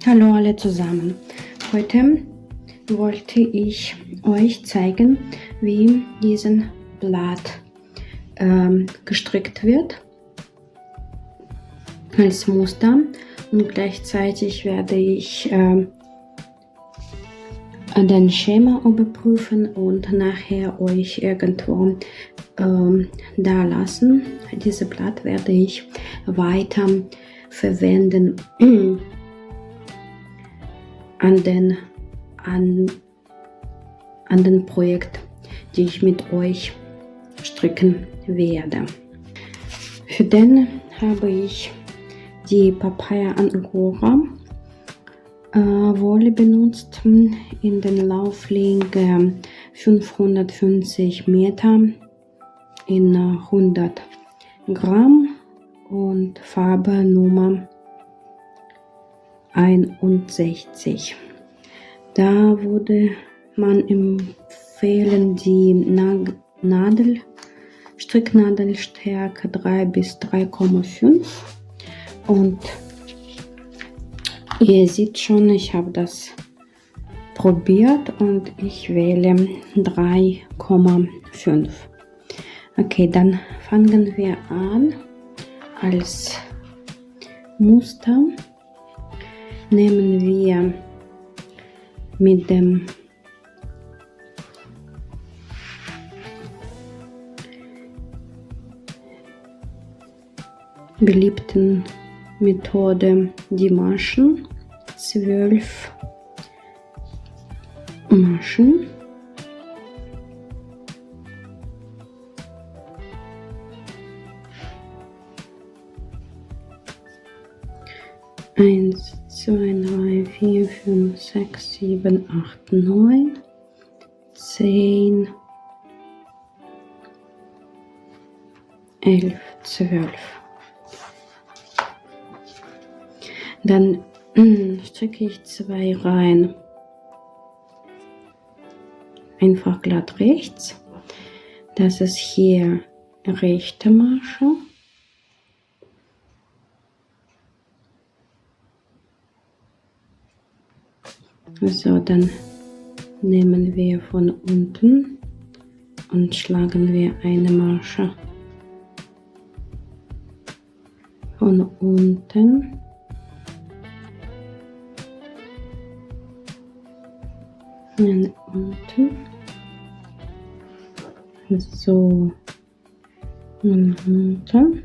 Hallo alle zusammen. Heute wollte ich euch zeigen, wie diesen Blatt gestrickt wird als Muster, und gleichzeitig werde ich den Schema überprüfen und nachher euch irgendwo da lassen. Dieses Blatt werde ich weiter verwenden an den Projekt, die ich mit euch stricken werde. Für den habe ich die Papaya Angora Wolle benutzt in den Lauflänge 550 Meter in 100 Gramm und Farbe Nummer 61. Da würde man empfehlen, die Stricknadelstärke 3 bis 3,5, und ihr seht schon, ich habe das probiert und ich wähle 3,5. Okay, dann fangen wir an. Als Muster nehmen wir mit dem beliebten Methode die Maschen, 12 Maschen. Eins, 2, 3, 4, 5, 6, 7, 8, 9, 10, 11, 12. Dann stricke ich 2 Reihen einfach glatt rechts. Das ist hier rechte Masche. So, dann nehmen wir von unten und schlagen wir eine Masche von unten und unten, so und unten.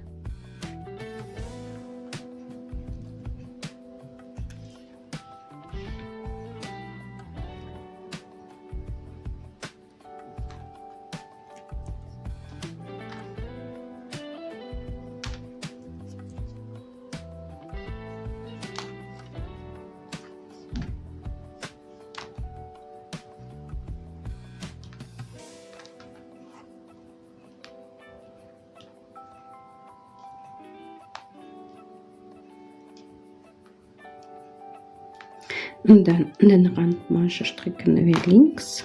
Und dann den Randmasche stricken wir links.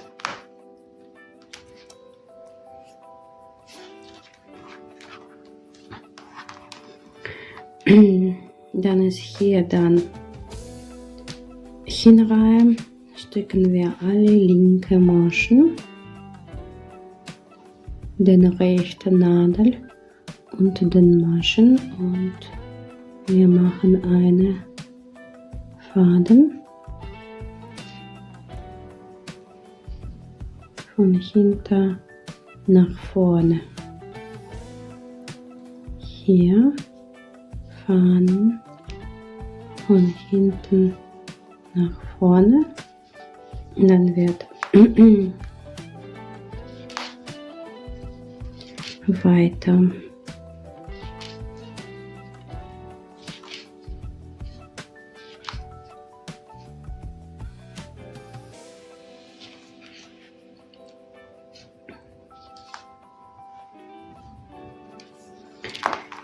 Dann ist hier dann Hinreihe, stricken wir alle linke Maschen, den rechten Nadel und den Maschen, und wir machen eine Faden von hinten nach vorne. Hier Faden von hinten nach vorne, und dann wird weiter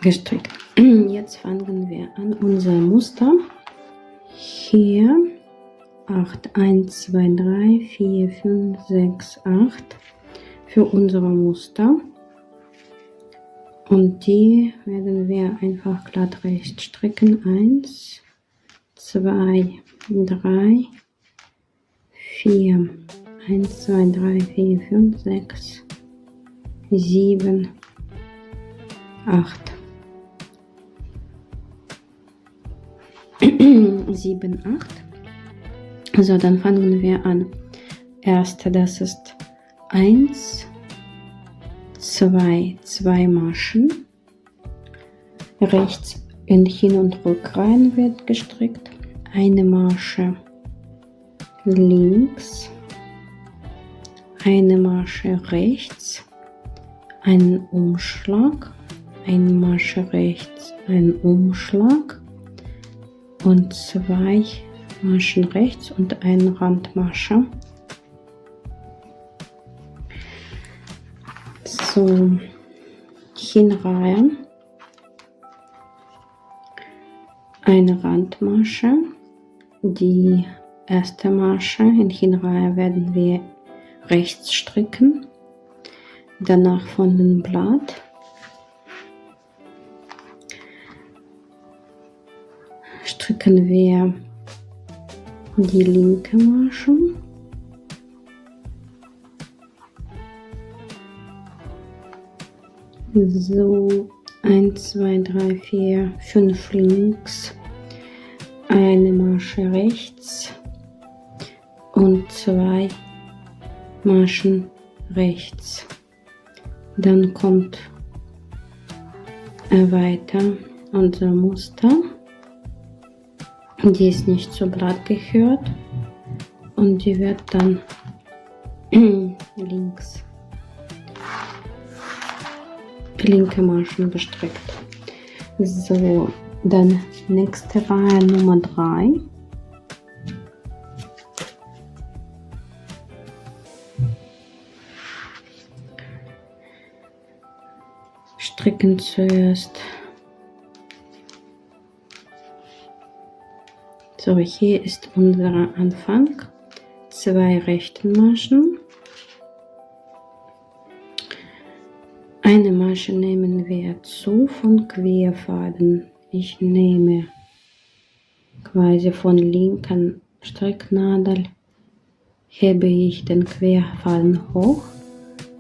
gestrickt. Jetzt fangen wir an unser Muster. Hier 8, 1, 2, 3, 4, 5, 6, 8 für unsere Muster. Und die werden wir einfach glatt rechts stricken. 1, 2, 3, 4, 1, 2, 3, 4, 5, 6, 7, 8. 7, 8. So, dann fangen wir an. Erste, das ist 1, 2, 2 Maschen. Rechts in Hin- und Rückreihen wird gestrickt. Eine Masche links, eine Masche rechts, einen Umschlag, eine Masche rechts, ein Umschlag und 2 Maschen rechts und eine Randmasche. So, Hinreihe, eine Randmasche, die erste Masche in Hinreihe werden wir rechts stricken, danach von dem Blatt stricken wir die linke Masche, so 1, 2, 3, 4, 5 links, eine Masche rechts und 2 Maschen rechts. Dann kommt weiter unser Muster. Die ist nicht zum Blatt gehört und die wird dann linke Maschen bestrickt. So, dann nächste Reihe Nummer 3. Stricken zuerst. So, hier ist unser Anfang. 2 rechte Maschen. Eine Masche nehmen wir zu von Querfaden. Ich nehme quasi von linken Stricknadel, hebe ich den Querfaden hoch.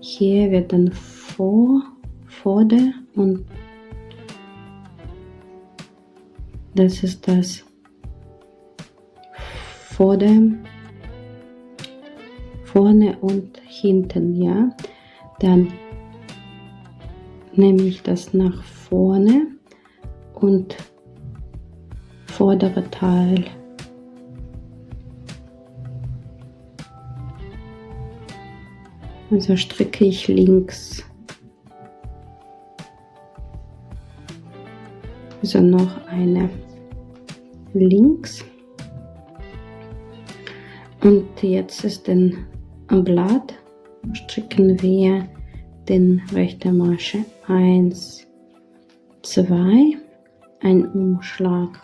Hier wird dann Vorder und das ist das vorne und hinten, ja. Dann nehme ich das nach vorne und vordere Teil. Also stricke ich links. So, noch eine links. Und jetzt ist den Blatt, stricken wir den rechte Masche 1, 2, ein Umschlag,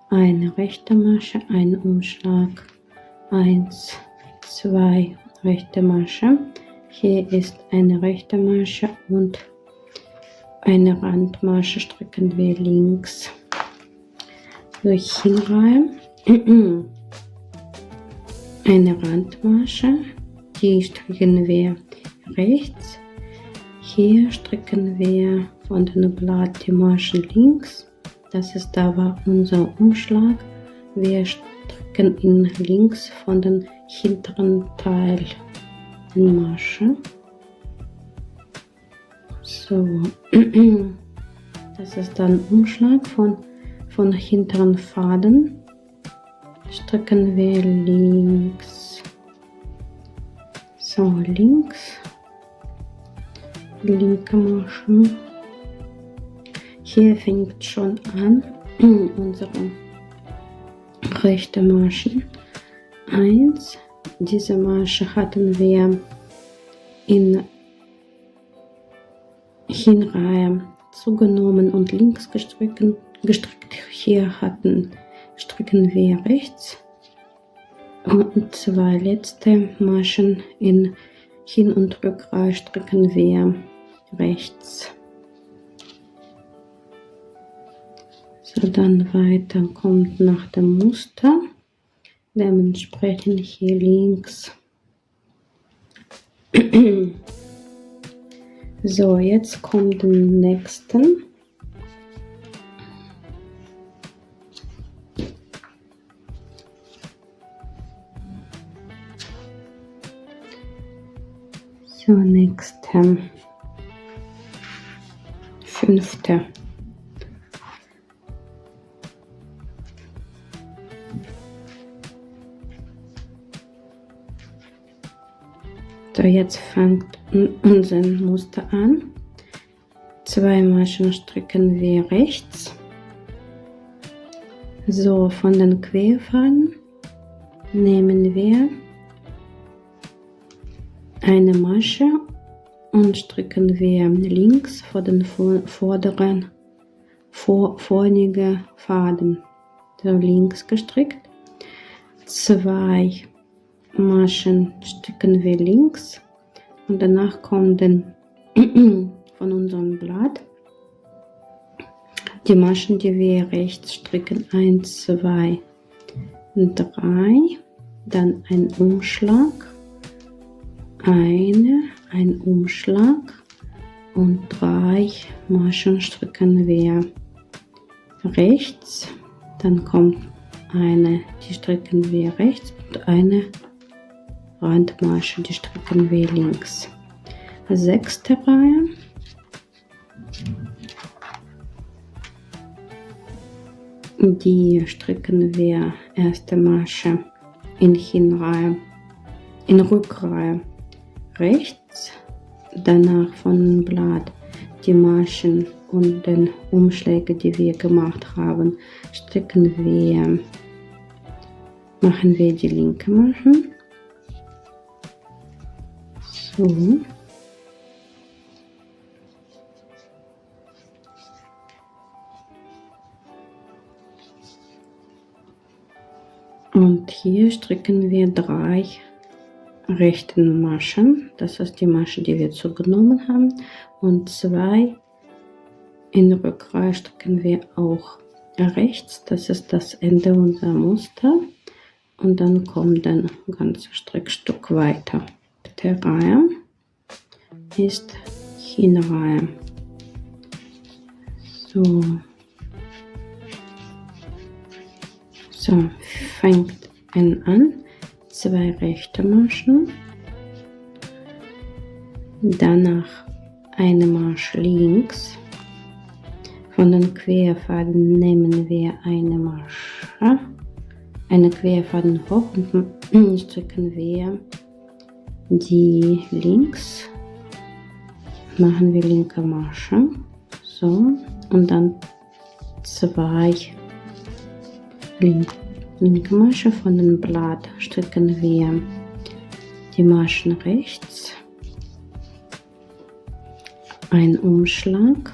eine rechte Masche, ein Umschlag, 1, 2, rechte Masche. Hier ist eine rechte Masche und eine Randmasche, stricken wir links durch Hinreihen. Eine Randmasche, die stricken wir rechts. Hier stricken wir von dem Blatt die Maschen links. Das ist aber unser Umschlag. Wir stricken ihn links von dem hinteren Teil die Masche. So, das ist dann Umschlag von hinteren Faden. Stricken wir links. So, links. Linke Masche. Hier fängt schon an unsere rechte Masche. 1. Diese Masche hatten wir in Hinreihe zugenommen und links gestrickt. Hier stricken wir rechts und 2 letzte Maschen in Hin- und Rückreihe stricken wir rechts. So, dann weiter kommt nach dem Muster dementsprechend hier links. So, jetzt kommt den nächsten. So, nächste. 5. So, jetzt fängt unser Muster an. 2 Maschen stricken wir rechts. So, von den Querfaden nehmen wir eine Masche und stricken wir links vor den vorderen vornigen Faden. So, links gestrickt. 2 Maschen stricken wir links und danach kommen dann von unserem Blatt die Maschen, die wir rechts stricken. 1, 2, 3, dann ein Umschlag, ein Umschlag und 3 Maschen stricken wir rechts, dann kommt eine, die stricken wir rechts und eine Randmasche, die stricken wir links. 6. Reihe. Die stricken wir erste Masche in Hinreihe, in Rückreihe rechts, danach von dem Blatt die Maschen und den Umschläge, die wir gemacht haben, machen wir die linke Masche. So. Und hier stricken wir 3 rechten Maschen, das ist die Masche, die wir zugenommen haben, und 2 in Rückreihe stricken wir auch rechts, das ist das Ende unserer Muster, und dann kommt ein ganzes Strickstück weiter. Der Reihe ist Hinreihe. So, fängt an, 2 rechte Maschen, danach eine Masche links, von den Querfaden nehmen wir eine Masche, eine Querfaden hoch und stricken wir die links, machen wir linke Masche, so, und dann 2 linke Masche von dem Blatt stricken wir die Maschen rechts, ein Umschlag,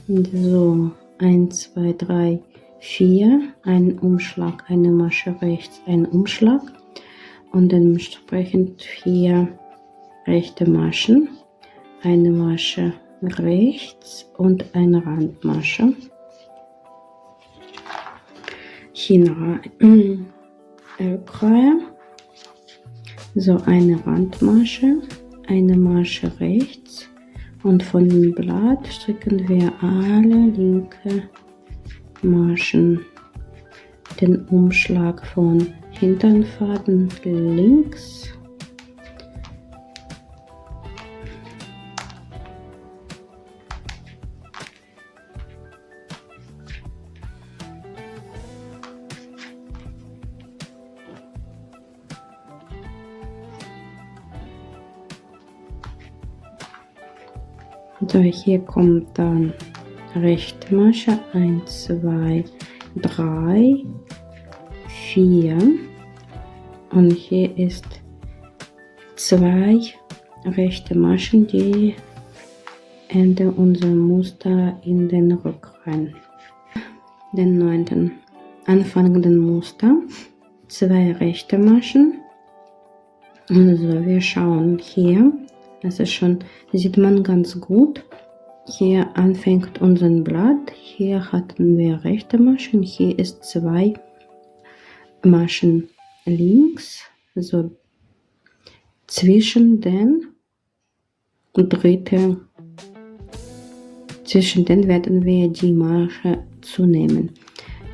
so 1, 2, 3, 4, ein Umschlag, eine Masche rechts, ein Umschlag und entsprechend 4 rechte Maschen, eine Masche rechts und eine Randmasche. Rückreihe, so eine Randmasche, eine Masche rechts und von dem Blatt stricken wir alle linke Maschen, den Umschlag von hinteren Faden links, so, hier kommt dann rechte Masche, 1, 2, 3, 4 und hier ist 2 rechte Maschen, die Ende unser Muster in den Rückreihen. Den 9. anfangenden Muster, 2 rechte Maschen, also wir schauen hier. Das ist schon, sieht man ganz gut. Hier anfängt unser Blatt. Hier hatten wir rechte Maschen. Hier ist 2 Maschen links, so zwischen den werden wir die Masche zunehmen.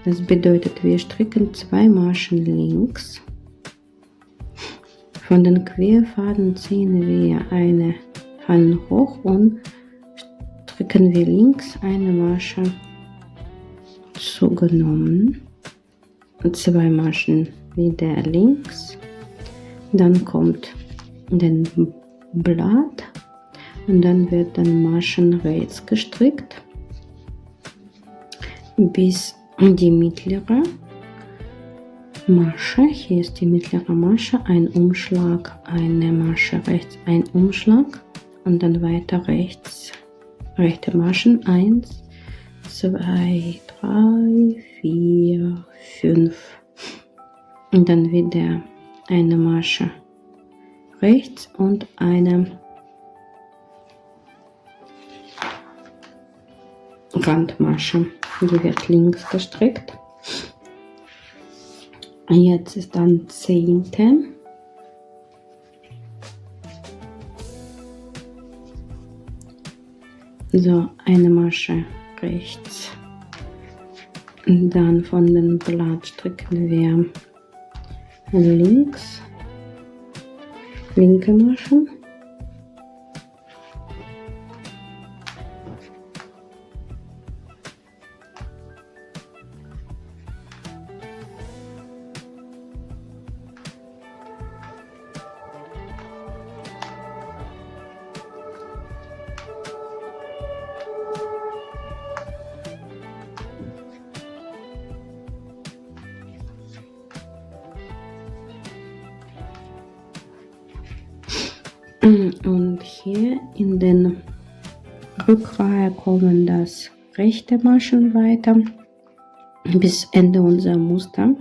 Das bedeutet, wir stricken 2 Maschen links. Von den Querfaden ziehen wir eine Faden hoch und stricken wir links eine Masche zugenommen. 2 Maschen wieder links. Dann kommt den Blatt und dann wird dann Maschen rechts gestrickt bis die mittlere Masche. Hier ist die mittlere Masche, ein Umschlag, eine Masche rechts, ein Umschlag und dann weiter rechts, rechte Maschen 1, 2, 3, 4, 5 und dann wieder eine Masche rechts und eine Randmasche, die wird links gestrickt. Jetzt ist dann 10. So, eine Masche rechts. Und dann von dem Blatt stricken wir links, linke Masche. Und hier in den Rückreihe kommen das rechte Maschen weiter bis Ende unserer Muster,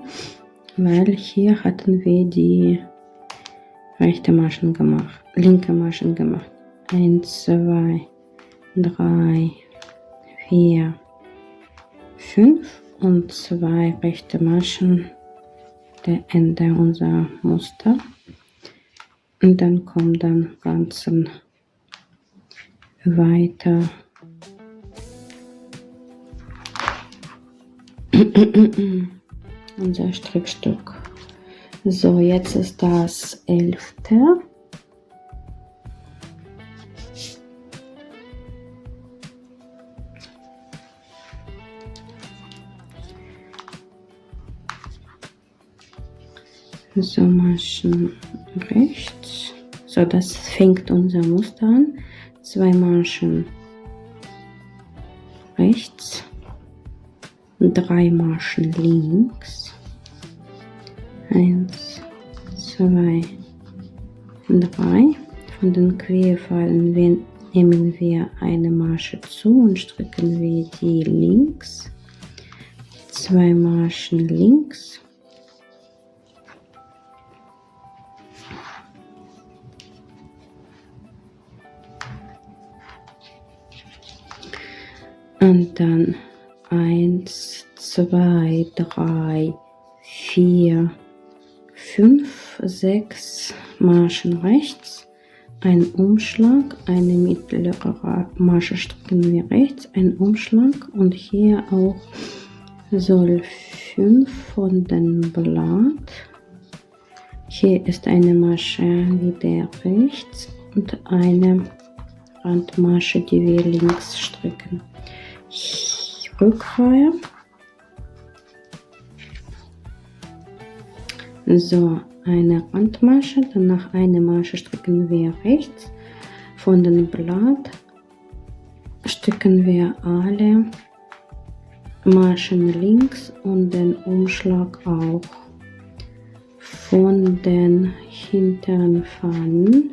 weil hier hatten wir die rechte Maschen gemacht, linke Maschen gemacht. 1, 2, 3, 4, 5 und 2 rechte Maschen, der Ende unserer Muster. Und dann kommt dann ganzen weiter unser Strickstück. So, jetzt ist das 11. So, Maschen rechts. So, das fängt unser Muster an. 2 Maschen rechts, 3 Maschen links. 1, 2, 3. Von den Querfallen nehmen wir eine Masche zu und stricken wir die links. 2 Maschen links. Und dann 1, 2, 3, 4, 5, 6 Maschen rechts, ein Umschlag, eine mittlere Masche stricken wir rechts, ein Umschlag und hier auch soll 5 von dem Blatt. Hier ist eine Masche wieder rechts und eine Randmasche, die wir links stricken. Rückreihe. So, eine Randmasche, danach eine Masche stricken wir rechts. Von dem Blatt stricken wir alle Maschen links und den Umschlag auch. Von den hinteren Fahnen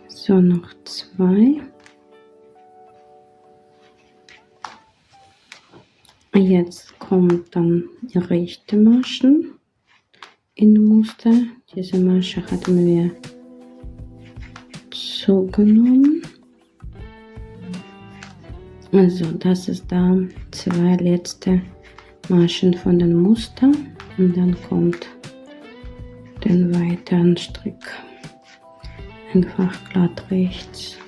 so noch 2. Jetzt kommt dann die rechte Maschen in Muster. Diese Masche hatten wir zugenommen. Also das ist da zwei letzte Maschen von dem Muster und dann kommt den weiteren Strick einfach glatt rechts.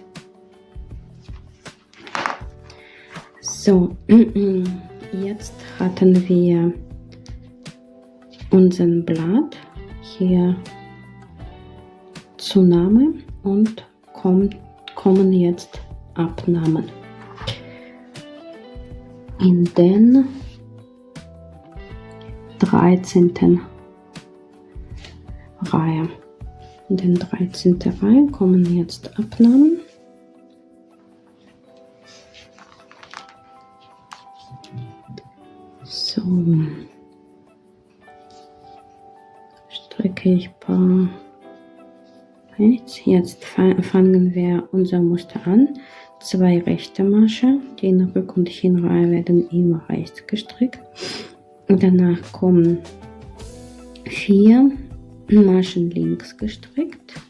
So, jetzt hatten wir unseren Blatt hier Zunahme und kommen jetzt Abnahmen. In den 13. Reihe. In den 13. Reihe kommen jetzt Abnahmen. So, stricke ich ein paar rechts. Jetzt fangen wir unser Muster an. 2 rechte Maschen, die in Rück- und Hinreihe werden immer rechts gestrickt. Und danach kommen 4 Maschen links gestrickt.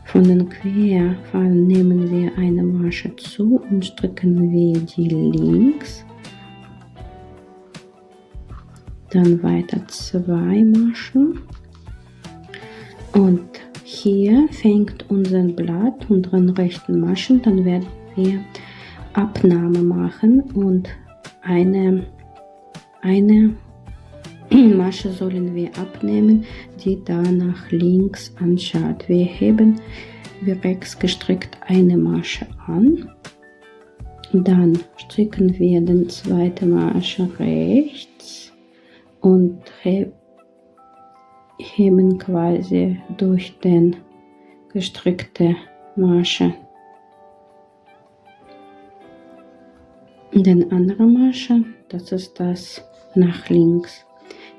Von den Querfallen nehmen wir eine Masche zu und stricken wir die links. Dann weiter 2 Maschen. Und hier fängt unser Blatt unseren rechten Maschen. Dann werden wir Abnahme machen und eine Masche sollen wir abnehmen, die da nach links anschaut. Wir heben wie rechts gestrickt eine Masche an. Dann stricken wir die zweite Masche rechts und heben quasi durch den gestrickte Masche den andere Masche, das ist das nach links.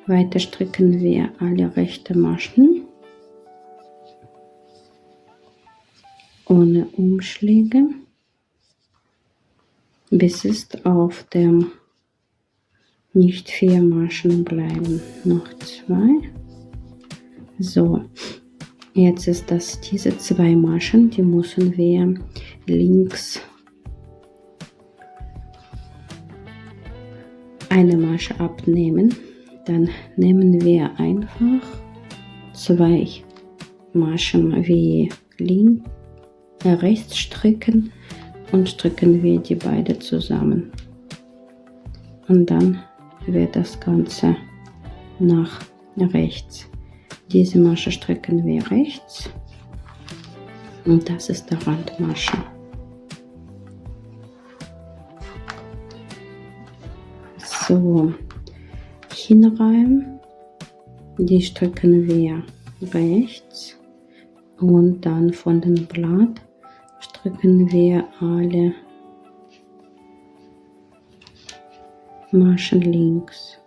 Weiter stricken wir alle rechte Maschen ohne Umschläge, bis es auf dem nicht 4 Maschen bleiben. Noch 2. So, jetzt ist das diese 2 Maschen, die müssen wir links eine Masche abnehmen. Dann nehmen wir einfach 2 Maschen wie rechts stricken und stricken wir die beide zusammen. Und dann wird das Ganze nach rechts. Diese Masche stricken wir rechts und das ist der Randmasche. So, hinreihen, die stricken wir rechts und dann von dem Blatt stricken wir alle Maschen links.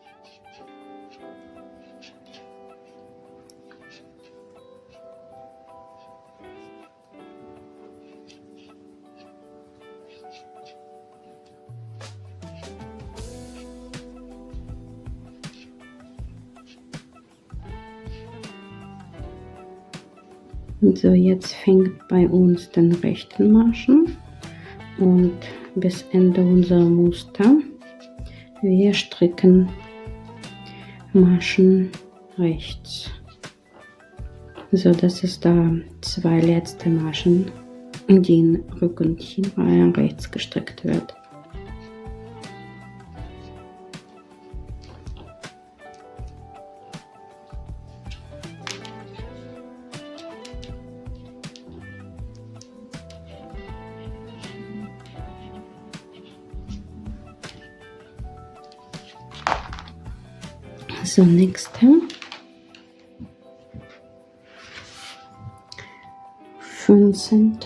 So, jetzt fängt bei uns den rechten Maschen und bis Ende unserer Muster wir stricken Maschen rechts. So, das ist da 2 letzte Maschen, die in Rück- und Hinreihe rechts gestrickt wird. So, nächste 15.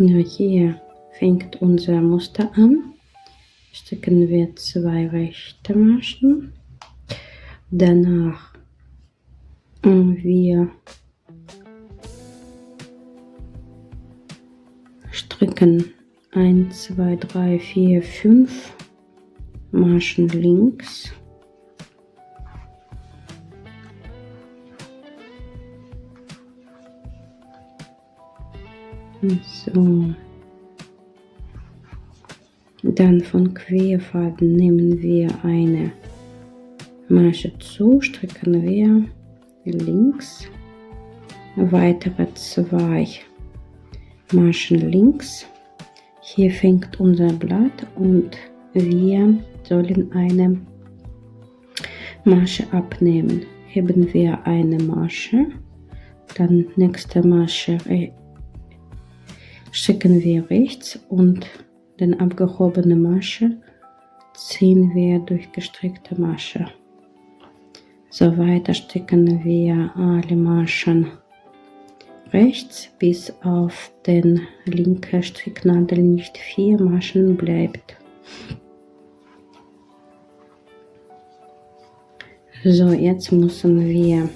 Hier fängt unser Muster an. Stricken wir 2 rechte Maschen. Danach wir stricken 1, 2, 3, 4, 5 Maschen links. So. Dann von Querfaden nehmen wir eine Masche zu, stricken wir links, weitere 2 Maschen links. Hier fängt unser Blatt und wir sollen eine Masche abnehmen. Heben wir eine Masche, dann nächste Masche schicken wir rechts und den abgehobene Masche ziehen wir durch gestreckte Masche. So weiter stricken wir alle Maschen rechts, bis auf den linken Stricknadel nicht 4 Maschen bleibt. So, jetzt müssen wir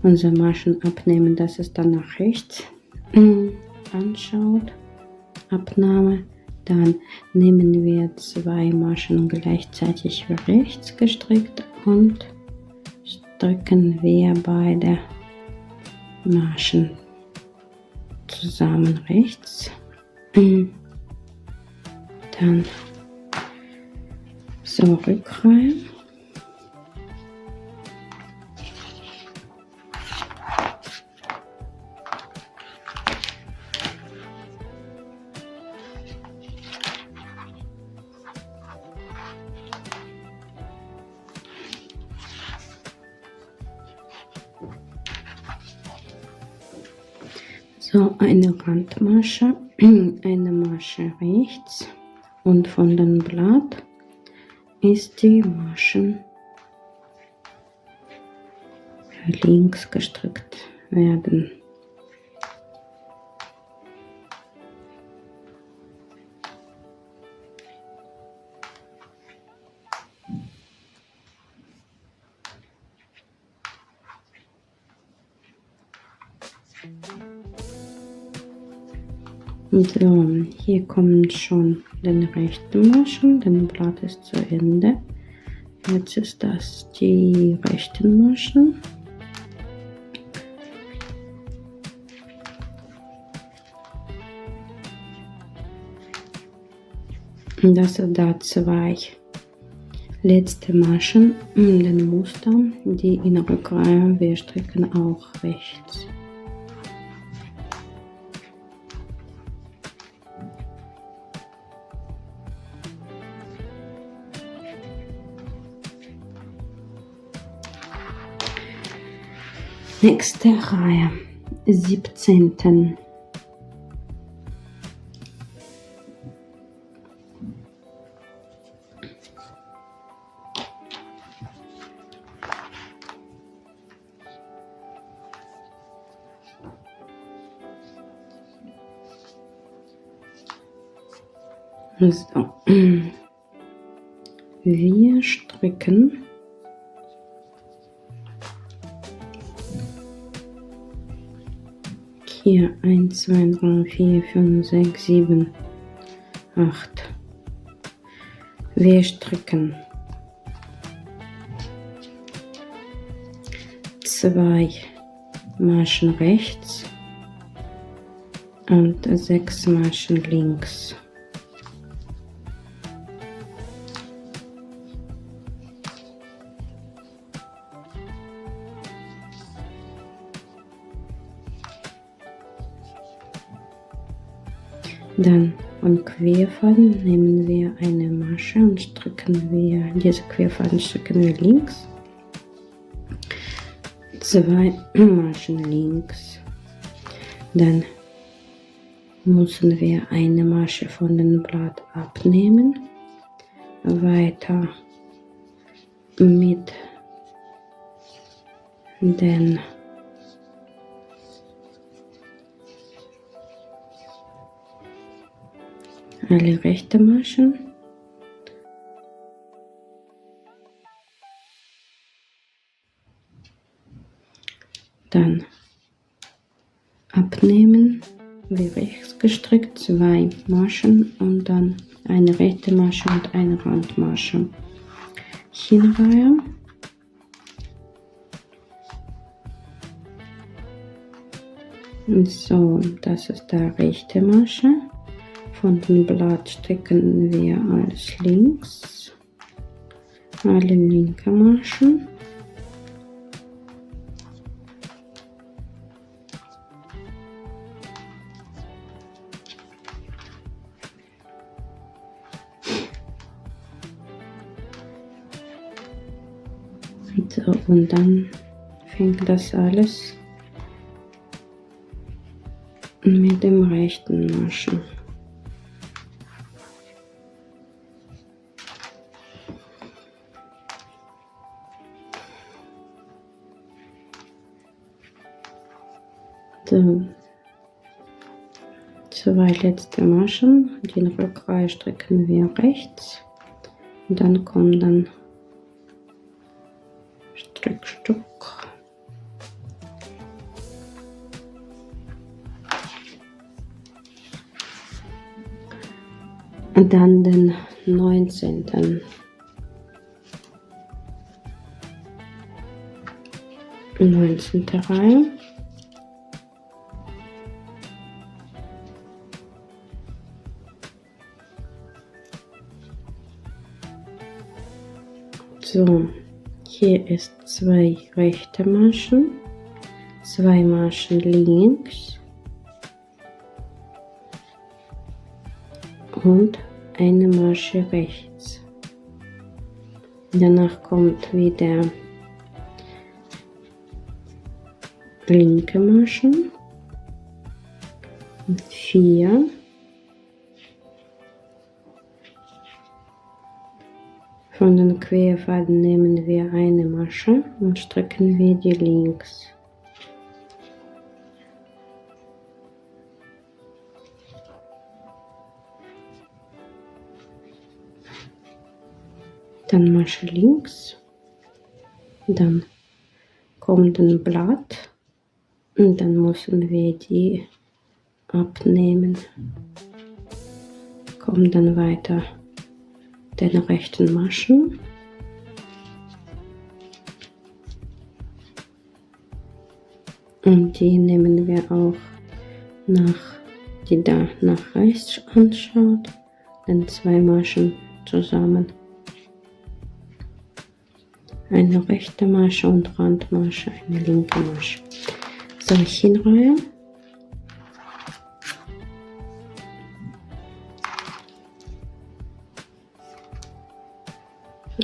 unsere Maschen abnehmen, dass es dann nach rechts anschaut. Abnahme. Dann nehmen wir 2 Maschen gleichzeitig rechts gestrickt und stricken wir beide Maschen zusammen rechts. Dann so Rückreihen. So, eine Randmasche, eine Masche rechts und von dem Blatt ist die Maschen links gestrickt werden. So, hier kommen schon die rechten Maschen, das Blatt ist zu Ende. Jetzt ist das die rechten Maschen. Das sind da 2 letzte Maschen in den Mustern, die in der Rückreihe, wir stricken auch rechts. Nächste Reihe, 17. So. Wir stricken hier 1, 2, 3, 4, 5, 6, 7, 8. Wir stricken 2 Maschen rechts und 6 Maschen links. Dann von Querfaden nehmen wir eine Masche und stricken wir, diese Querfaden stricken wir links. 2 Maschen links. Dann müssen wir eine Masche von dem Blatt abnehmen. Weiter mit den alle rechte Maschen. Dann abnehmen, wie rechts gestrickt, 2 Maschen und dann eine rechte Masche und eine Randmasche hinreihen. Und so, das ist die rechte Masche. Von dem Blatt stricken wir alles links, alle linke Maschen. So, und dann fängt das alles mit dem rechten Maschen. So, 2 letzte Maschen, den Rückreihe stricken wir rechts und dann kommt dann Strickstück. Und dann den 19. 19. Reihe. So, hier ist 2 rechte Maschen, 2 Maschen links und eine Masche rechts. Danach kommt wieder linke Maschen, 4. Von den Querfaden nehmen wir eine Masche und stricken wir die links. Dann Masche links, dann kommt ein Blatt und dann müssen wir die abnehmen. Kommen dann weiter den rechten Maschen. Und die nehmen wir auch die da nach rechts anschaut, dann 2 Maschen zusammen. Eine rechte Masche und Randmasche, eine linke Masche. So, hinreihen.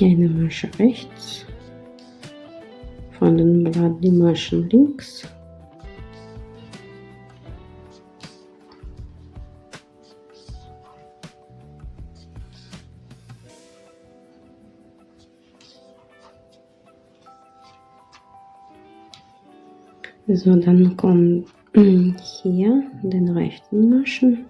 Eine Masche rechts, von dem Blatt die Maschen links. So, dann kommen hier den rechten Maschen.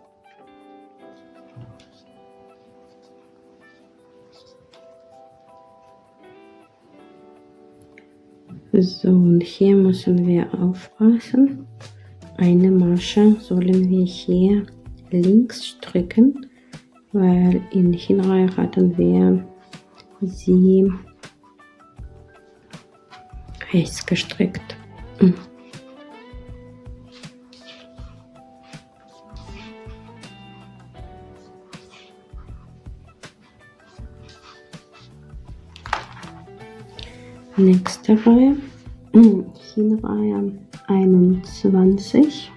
So, und hier müssen wir aufpassen. Eine Masche sollen wir hier links stricken, weil in Hinreihe hatten wir sie rechts gestrickt. Nächste Reihe, Hinreihe 21.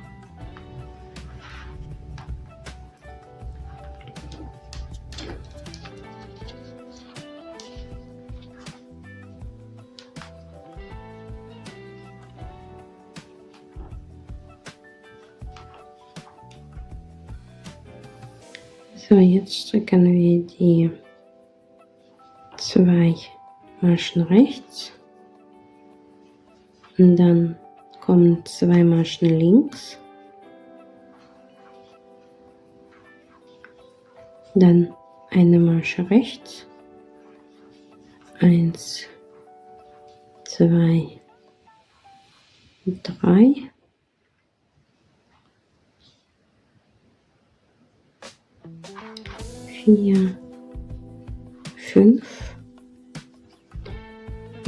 So, jetzt stricken wir die 2 Maschen rechts und dann kommen 2 Maschen links Dann eine Masche rechts, 1, 2, 3, 4, 5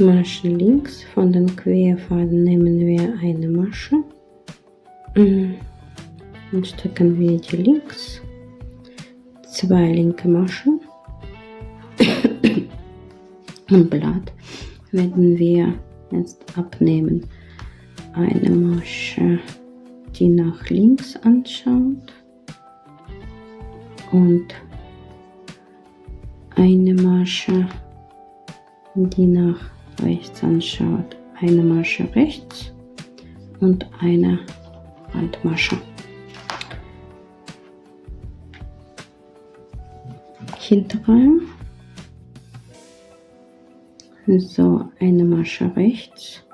Maschen links. Von den Querfaden nehmen wir eine Masche und stricken wir die links, 2 linke Maschen und Blatt werden wir jetzt abnehmen. Eine Masche, die nach links anschaut und eine Masche, die nach rechts anschaut. Eine Masche rechts und eine Randmasche. Hinterreihe. So, eine Masche rechts.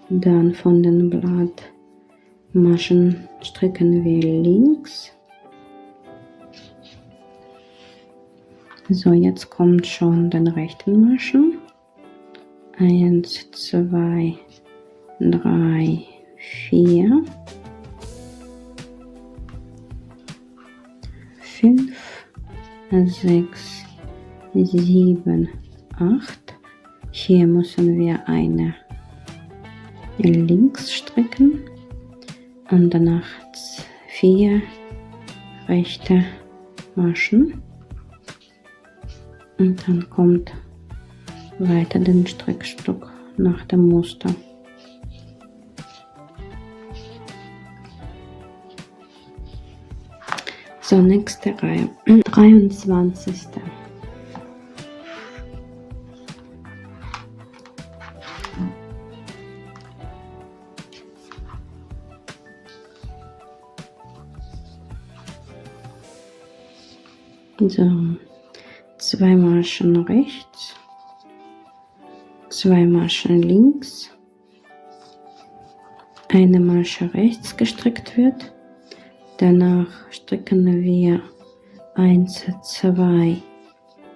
Dann von den Blattmaschen stricken wir links. So, jetzt kommt schon den rechten Maschen. 1, 2, 3, 4, 5, 6, 7, 8. Hier müssen wir eine links stricken und danach 4 rechte Maschen. Und dann kommt weiter den Strickstück nach dem Muster. So, nächste Reihe, 23. So, 2 Maschen rechts, 2 Maschen links, eine Masche rechts gestrickt wird. Danach stricken wir 1, 2,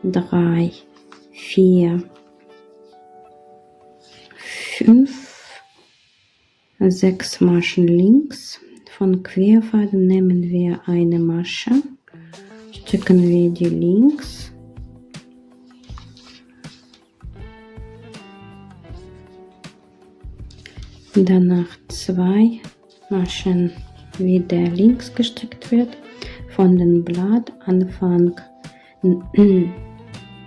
3, 4, 5, 6 Maschen links. Von Querfaden nehmen wir eine Masche, stricken wir die links. Danach 2 Maschen wieder links gestrickt wird. Von dem Blattanfang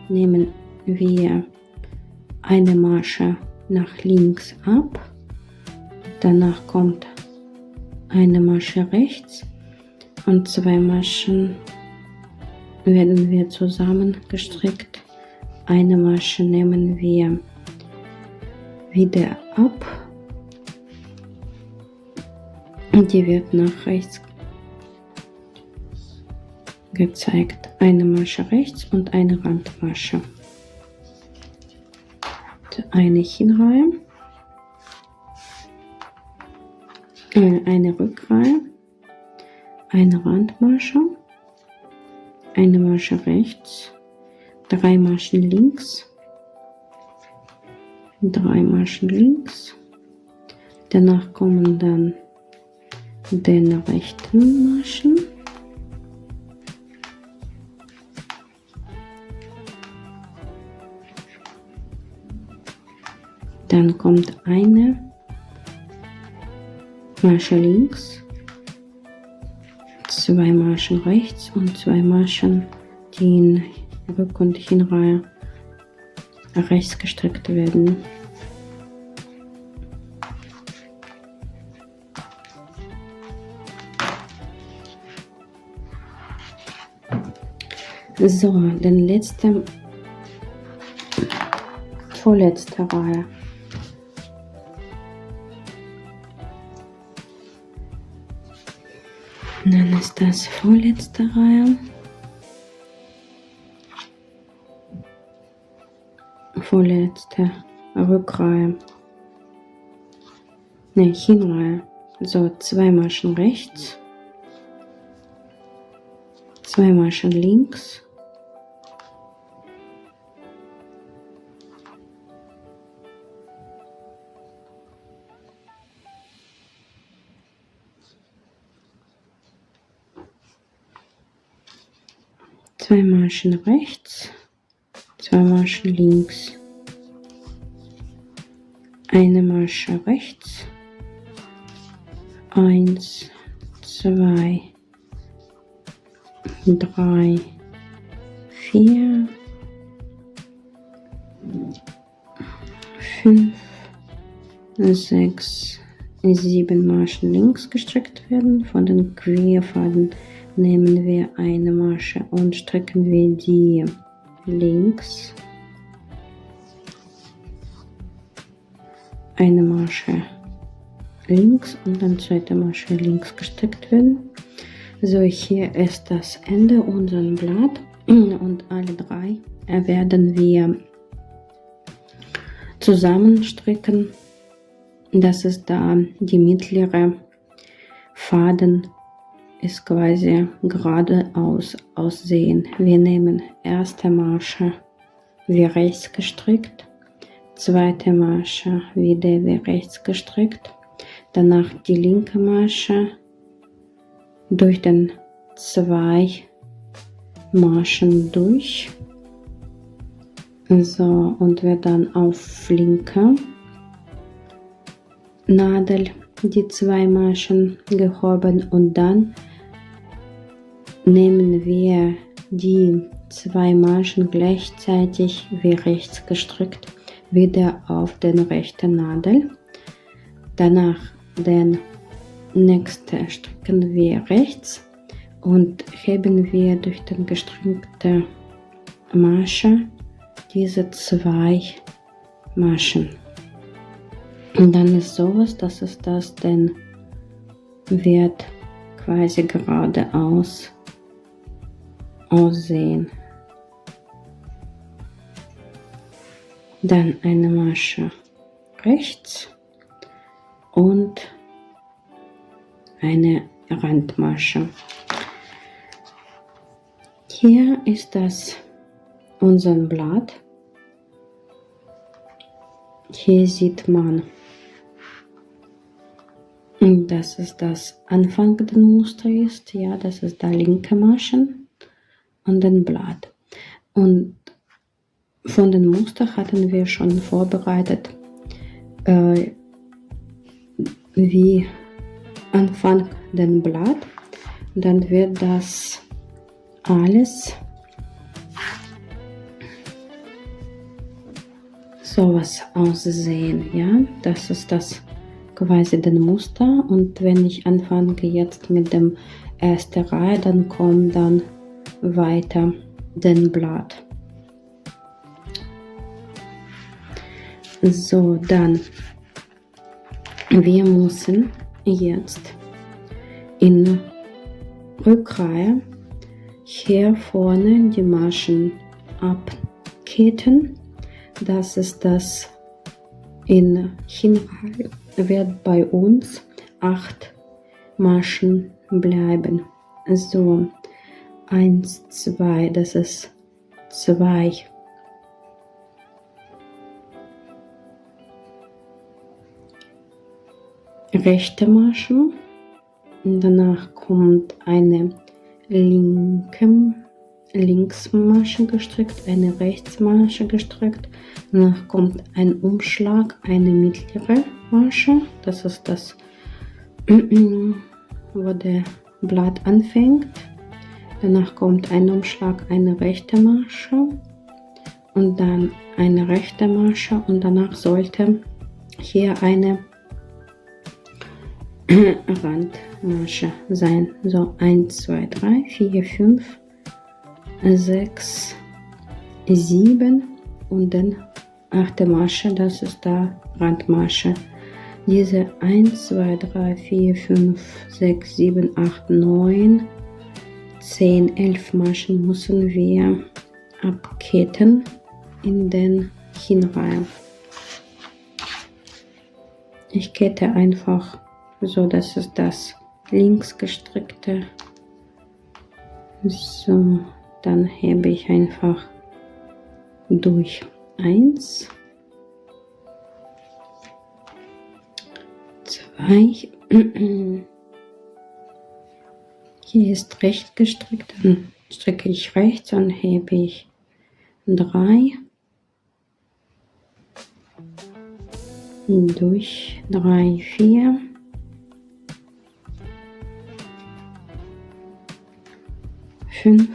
nehmen wir eine Masche nach links ab. Danach kommt eine Masche rechts und 2 Maschen werden wir zusammen gestrickt. Eine Masche nehmen wir wieder ab. Die wird nach rechts gezeigt. Eine Masche rechts und eine Randmasche. Eine Hinreihe, eine Rückreihe, eine Randmasche, eine Masche rechts, 3 Maschen links, 3 Maschen links. Danach kommen dann den rechten Maschen. Dann kommt eine Masche links, 2 Maschen rechts und 2 Maschen, die in Rück- und Hinreihe rechts gestrickt werden. So, den vorletzte Reihe. Dann ist das vorletzte Reihe. Vorletzte Rückreihe. Ne, Hinreihe. So, 2 Maschen rechts. 2 Maschen links, zwei Maschen rechts, 2 Maschen links, eine Masche rechts, 1, 2, 3, 4, 5, 6, 7 Maschen links gestrickt werden. Von den Querfaden nehmen wir eine Masche und stricken wir die links, eine Masche links und dann zweite Masche links gestrickt werden. So, hier ist das Ende unseres Blatt und alle drei werden wir zusammenstricken. Das ist da die mittlere Faden ist quasi geradeaus aussehen. Wir nehmen erste Masche wie rechts gestrickt, zweite Masche wieder wie rechts gestrickt, danach die linke Masche durch den 2 Maschen durch. So, und wird dann auf linke Nadel die 2 Maschen gehoben und dann nehmen wir die 2 Maschen gleichzeitig wie rechts gestrickt wieder auf den rechten Nadel. Danach den nächsten stricken wir rechts und heben wir durch den gestrickte Masche diese 2 Maschen. Und dann ist sowas, dass es das dann wird quasi geradeaus aussehen. Dann eine Masche rechts und eine Randmasche. Hier ist das unser Blatt. Hier sieht man, dass es das Anfang des Musters ist. Ja, das ist da linke Maschen und ein Blatt. Und von den Muster hatten wir schon vorbereitet, wie Anfang den Blatt. Dann wird das alles sowas aussehen. Ja, das ist das quasi den Muster. Und wenn ich anfange jetzt mit dem ersten Reihe, dann kommt dann weiter den Blatt. So, dann wir müssen jetzt in Rückreihe hier vorne die Maschen abketten. Das ist das in Hinreihe wird bei uns 8 Maschen bleiben. So, 1, 2, das ist 2. Rechte Maschen. Und danach kommt eine Linksmasche gestrickt, eine Rechtsmasche gestrickt. Danach kommt ein Umschlag, eine mittlere Masche. Das ist das, wo der Blatt anfängt. Danach kommt ein Umschlag, eine rechte Masche und dann eine rechte Masche und danach sollte hier eine Randmasche sein. So, 1, 2, 3, 4, 5, 6, 7 und dann 8. Masche, das ist da Randmasche. Diese 1, 2, 3, 4, 5, 6, 7, 8, 9, 10, 11 Maschen müssen wir abketten in den Hinreihen. Ich kette einfach so, dass es das links gestrickte So, dann hebe ich einfach durch 1, 2, hier ist rechts gestrickt, dann stricke ich rechts und hebe ich 3, durch 3, 4, 5,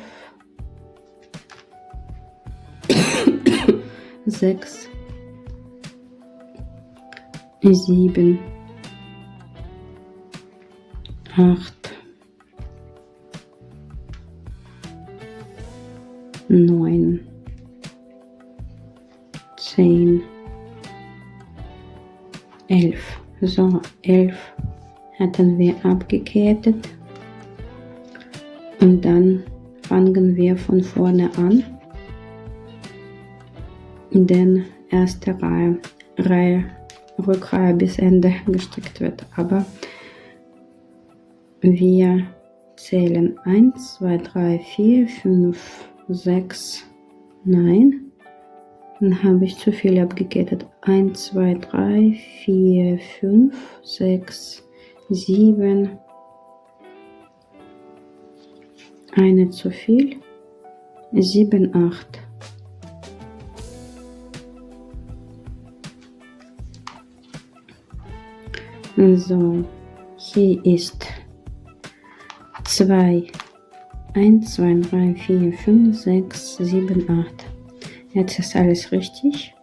6, 7, 8, 9, 10, 11. So, 11 hatten wir abgekettet. Und dann fangen wir von vorne an. Denn erste Rückreihe bis Ende gestrickt wird. Aber wir zählen 1, 2, 3, 4, 5, 6, nein. Dann habe ich zu viel abgekettet. 1, 2, 3, 4, 5, 6, 7. Eine zu viel. 7, 8. So, hier ist 2, 1, 2, 3, 4, 5, 6, 7, 8. Jetzt ist alles richtig.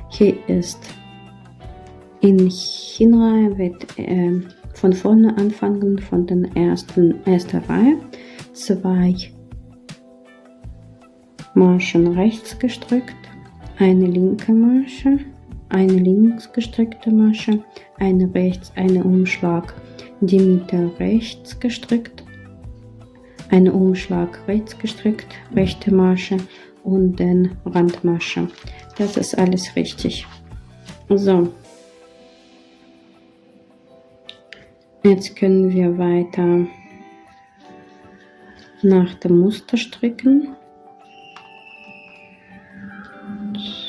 Hier ist in Hinreihe wird von vorne anfangen, von der ersten Reihe. 2 Maschen rechts gestrickt, eine linke Masche, eine links gestrickte Masche, eine rechts, eine Umschlag, die Mitte rechts gestrickt, eine Umschlag rechts gestrickt, rechte Masche und dann Randmasche. Das ist alles richtig. So. Jetzt können wir weiter nach dem Muster stricken.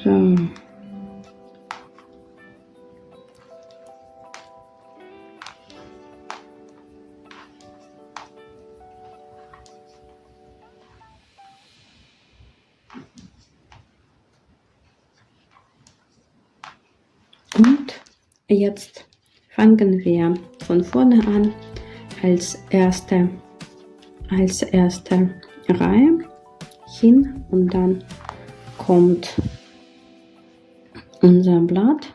So. Und jetzt fangen wir von vorne an als erste Reihe hin und dann kommt unser Blatt.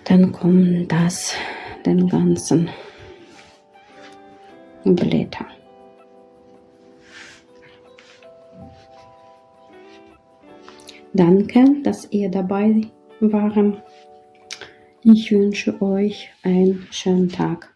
Dann kommen den ganzen Blätter. Danke, dass ihr dabei wart. Ich wünsche euch einen schönen Tag.